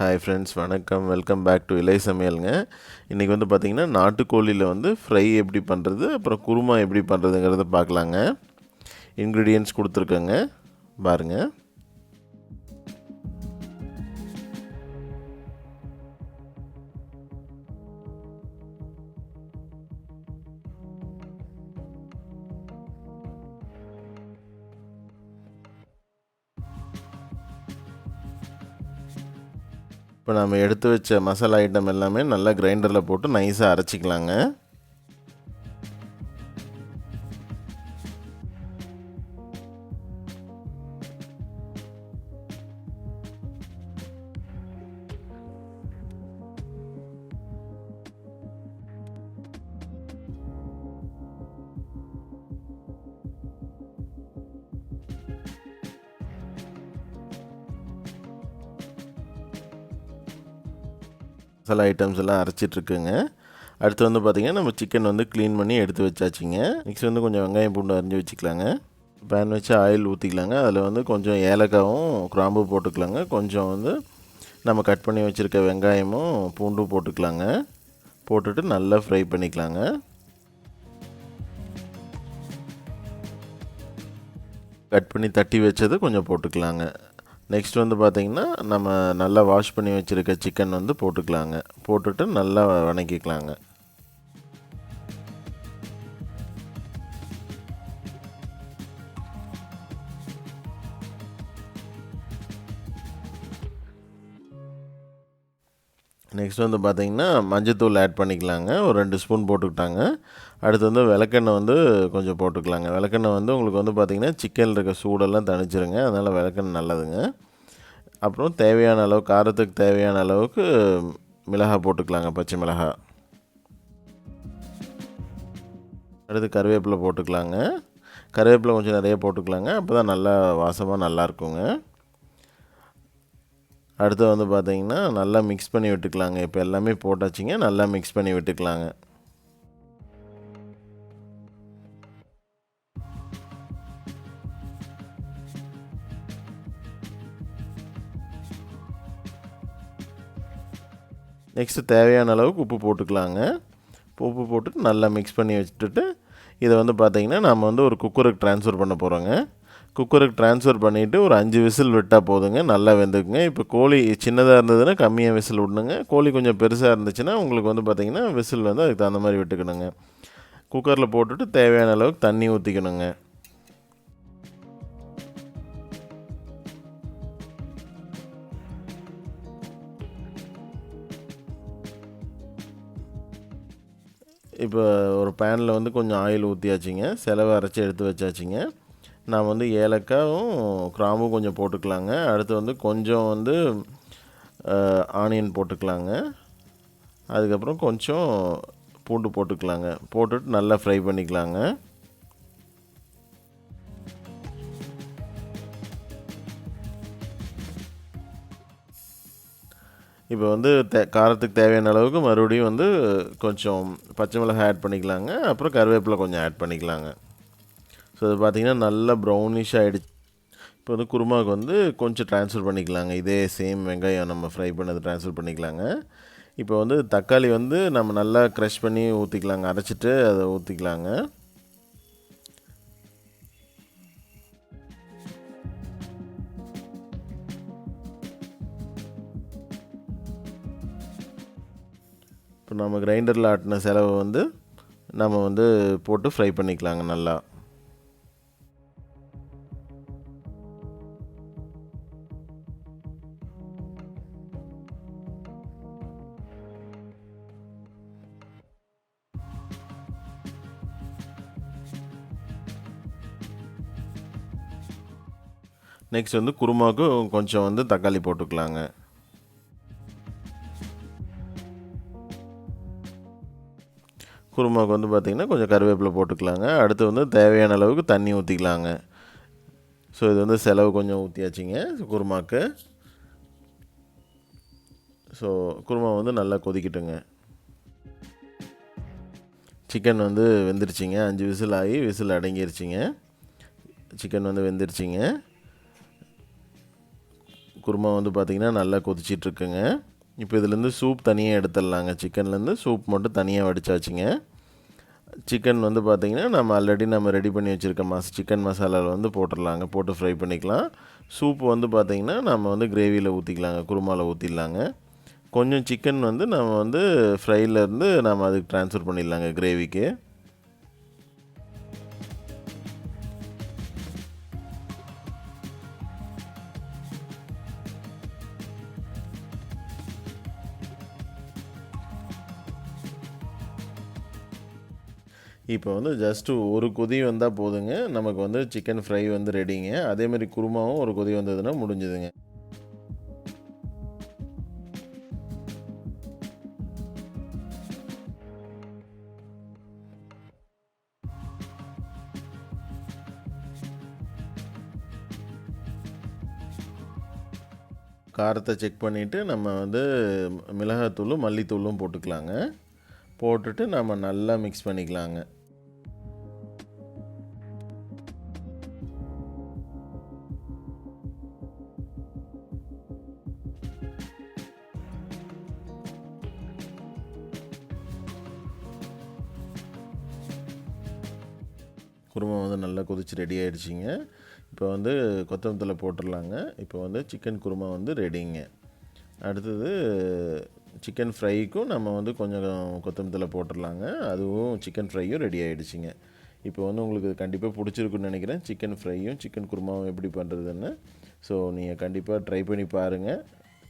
Hi friends, வணக்கம். Welcome back to இலை சமையலுங்க. இன்றைக்கி வந்து பார்த்திங்கன்னா நாட்டுக்கோழியில் வந்து ஃப்ரை எப்படி பண்ணுறது, அப்புறம் குருமா எப்படி பண்ணுறதுங்கிறத பார்க்கலாங்க. இன்க்ரீடியன்ட்ஸ் கொடுத்துருக்கேங்க, பாருங்கள். இப்போ நம்ம எடுத்து வச்ச மசாலா ஐட்டம் எல்லாமே நல்லா கிரைண்டரில் போட்டு நைஸாக அரைச்சிக்கலாங்க. மசாலா ஐட்டம்ஸ் எல்லாம் அரைச்சிட்ருக்குங்க. அடுத்து வந்து பார்த்திங்கன்னா நம்ம சிக்கன் வந்து க்ளீன் பண்ணி எடுத்து வச்சாச்சுங்க. நெக்ஸ்ட் வந்து கொஞ்சம் வெங்காயம் பூண்டு அரிஞ்சு வச்சுக்கலாங்க. பேன் வச்சு ஆயில் ஊற்றிக்கலாங்க. அதில் வந்து கொஞ்சம் ஏலக்காவும் கிராம்பு போட்டுக்கலாங்க. கொஞ்சம் வந்து நம்ம கட் பண்ணி வச்சுருக்க வெங்காயமும் பூண்டும் போட்டுக்கலாங்க. போட்டுட்டு நல்லா ஃப்ரை பண்ணிக்கலாங்க. கட் பண்ணி தட்டி வச்சது கொஞ்சம் போட்டுக்கலாங்க. நெக்ஸ்ட் வந்து பார்த்திங்கன்னா நம்ம நல்லா வாஷ் பண்ணி வச்சுருக்க சிக்கன் வந்து போட்டுக்கலாங்க. போட்டுட்டு நல்லா வதக்கிக்கலாங்க. நெக்ஸ்ட் வந்து பார்த்திங்கன்னா மஞ்சத்தூள் ஆட் பண்ணிக்கலாங்க. ஒரு 2 ஸ்பூன் போட்டுக்கிட்டாங்க. அடுத்து வந்து விளக்கெண்ணெய் வந்து கொஞ்சம் போட்டுக்கலாங்க. விளக்கெண்ணெய் வந்து உங்களுக்கு வந்து பார்த்திங்கன்னா சிக்கனில் இருக்க சூடெல்லாம் தணிச்சிருங்க. அதனால் விளக்கெண்ணெய் நல்லதுங்க. அப்புறம் தேவையான அளவு, காரத்துக்கு தேவையான அளவுக்கு மிளகாய் போட்டுக்கலாங்க, பச்சை மிளகாய். அடுத்து கருவேப்பிலை போட்டுக்கலாங்க. கருவேப்பிலை கொஞ்சம் நிறைய போட்டுக்கலாங்க. அப்போ தான் நல்லா வாசமாக நல்லாயிருக்குங்க. அடுத்து வந்து பார்த்திங்கன்னா நல்லா மிக்ஸ் பண்ணி விட்டுக்கலாங்க. இப்போ எல்லாமே போட்டாச்சுங்க, நல்லா மிக்ஸ் பண்ணி விட்டுக்கலாங்க. நெக்ஸ்ட்டு தேவையான அளவுக்கு உப்பு போட்டுக்கலாங்க. உப்பு போட்டுட்டு நல்லா மிக்ஸ் பண்ணி வச்சுட்டு இதை வந்து பார்த்திங்கன்னா நம்ம வந்து ஒரு குக்கருக்கு ட்ரான்ஸ்ஃபர் பண்ண போகிறோங்க. குக்கருக்கு ட்ரான்ஸ்ஃபர் பண்ணிவிட்டு ஒரு 5 விசில் விட்டால் போதுங்க, நல்லா வெந்துக்குங்க. இப்போ கோழி சின்னதாக இருந்ததுன்னா கம்மியாக விசில் விடணுங்க. கோழி கொஞ்சம் பெருசாக இருந்துச்சுன்னா உங்களுக்கு வந்து பார்த்திங்கன்னா விசில் வந்து அதுக்கு தகுந்த மாதிரி விட்டுக்கணுங்க. குக்கரில் போட்டுட்டு தேவையான அளவுக்கு தண்ணி ஊற்றிக்கணுங்க. இப்போ ஒரு பேனில் வந்து கொஞ்சம் ஆயில் ஊற்றியாச்சுங்க. செலவை அரைச்சி எடுத்து வச்சாச்சுங்க. நான் வந்து ஏலக்காயும் கிராம்பும் கொஞ்சம் போட்டுக்கலாங்க. அடுத்து வந்து கொஞ்சம் வந்து ஆனியன் போட்டுக்கலாங்க. அதுக்கப்புறம் கொஞ்சம் பூண்டு போட்டுக்கலாங்க. போட்டுட்டு நல்லா ஃப்ரை பண்ணிக்கலாங்க. இப்போ வந்து காரத்துக்கு தேவையான அளவுக்கு மறுபடியும் வந்து கொஞ்சம் பச்சை மிளகாய் ஆட் பண்ணிக்கலாங்க. அப்புறம் கருவேப்பிலை கொஞ்சம் ஆட் பண்ணிக்கலாங்க. ஸோ அது பார்த்திங்கன்னா நல்லா ப்ரௌனிஷ் ஆகிடுச்சு. இப்போ வந்து குருமாவுக்கு வந்து கொஞ்சம் ட்ரான்ஸ்ஃபர் பண்ணிக்கலாங்க. இதே சேம் வெங்காயம் நம்ம ஃப்ரை பண்ணது ட்ரான்ஸ்ஃபர் பண்ணிக்கலாங்க. இப்போ வந்து தக்காளி வந்து நம்ம நல்லா க்ரஷ் பண்ணி ஊற்றிக்கலாங்க. அரைச்சிட்டு அதை ஊற்றிக்கலாங்க. இப்போ நம்ம கிரைண்டரில் ஆட்டின செலவை வந்து நம்ம வந்து போட்டு ஃப்ரை பண்ணிக்கலாங்க நல்லா. நெக்ஸ்ட் வந்து குருமாவுக்கு கொஞ்சம் வந்து தக்காளி போட்டுக்கலாங்க. குருமாவுக்கு வந்து பார்த்திங்கன்னா கொஞ்சம் கருவேப்பிலை போட்டுக்கலாங்க. அடுத்து வந்து தேவையான அளவுக்கு தண்ணி ஊற்றிக்கலாங்க. ஸோ இது வந்து செலவு கொஞ்சம் ஊற்றியாச்சுங்க குருமாவுக்கு. ஸோ குருமா வந்து நல்லா கொதிக்கட்டுங்க. சிக்கன் வந்து வெந்துருச்சிங்க. 5 விசில் ஆகி விசில் அடங்கிருச்சிங்க. சிக்கன் வந்து வெந்துருச்சிங்க. குருமா வந்து பார்த்திங்கன்னா நல்லா கொதிச்சிட்ருக்குங்க. இப்போ இதுலேருந்து சூப் தனியாக எடுத்துடலாங்க. சிக்கன்லேருந்து சூப் மட்டும் தனியாக வடித்தாச்சுங்க. சிக்கன் வந்து பார்த்திங்கன்னா நம்ம ஆல்ரெடி ரெடி பண்ணி வச்சுருக்க சிக்கன் மசாலாவில் வந்து போட்டுடலாங்க. போட்டு ஃப்ரை பண்ணிக்கலாம். சூப் வந்து பார்த்திங்கன்னா நம்ம வந்து கிரேவியில் ஊற்றிக்கலாங்க, குருமாவில் ஊற்றிடலாங்க. கொஞ்சம் சிக்கன் வந்து நம்ம வந்து ஃப்ரைலேருந்து நம்ம அதுக்கு ட்ரான்ஸ்ஃபர் பண்ணிடலாங்க கிரேவிக்கு. இப்போ வந்து ஜஸ்ட்டு ஒரு கொதி வந்தால் போதுங்க, நமக்கு வந்து சிக்கன் ஃப்ரை வந்து ரெடிங்க. அதேமாதிரி குருமாவும் ஒரு கொதி வந்ததுன்னா முடிஞ்சுதுங்க. காரத்தை செக் பண்ணிவிட்டு நம்ம வந்து மிளகாத்தூளும் மல்லித்தூளும் போட்டுக்கலாங்க. போட்டுட்டு நம்ம நல்லா மிக்ஸ் பண்ணிக்கலாங்க. குருமா வந்து நல்லா கொதிச்சு ரெடி ஆகிடுச்சிங்க. இப்போ வந்து கொத்தமல்லி தழை போட்டுடலாங்க. இப்போ வந்து சிக்கன் குருமா வந்து ரெடிங்க. அடுத்தது சிக்கன் ஃப்ரைக்கும் நம்ம வந்து கொஞ்சம் கொத்தமல்லி தழை போட்டுடலாங்க. அதுவும் சிக்கன் ஃப்ரையும் ரெடி ஆகிடுச்சிங்க. இப்போ வந்து உங்களுக்கு கண்டிப்பாக பிடிச்சிருக்குன்னு நினைக்கிறேன், சிக்கன் ஃப்ரையும் சிக்கன் குருமாவும் எப்படி பண்ணுறதுன்னு. ஸோ நீங்கள் கண்டிப்பாக ட்ரை பண்ணி பாருங்கள்.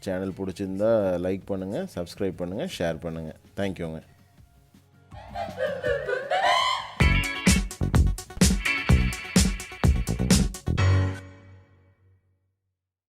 சேனல் பிடிச்சிருந்தா லைக் பண்ணுங்கள், சப்ஸ்கிரைப் பண்ணுங்கள், ஷேர் பண்ணுங்கள். தேங்க்யூங்க.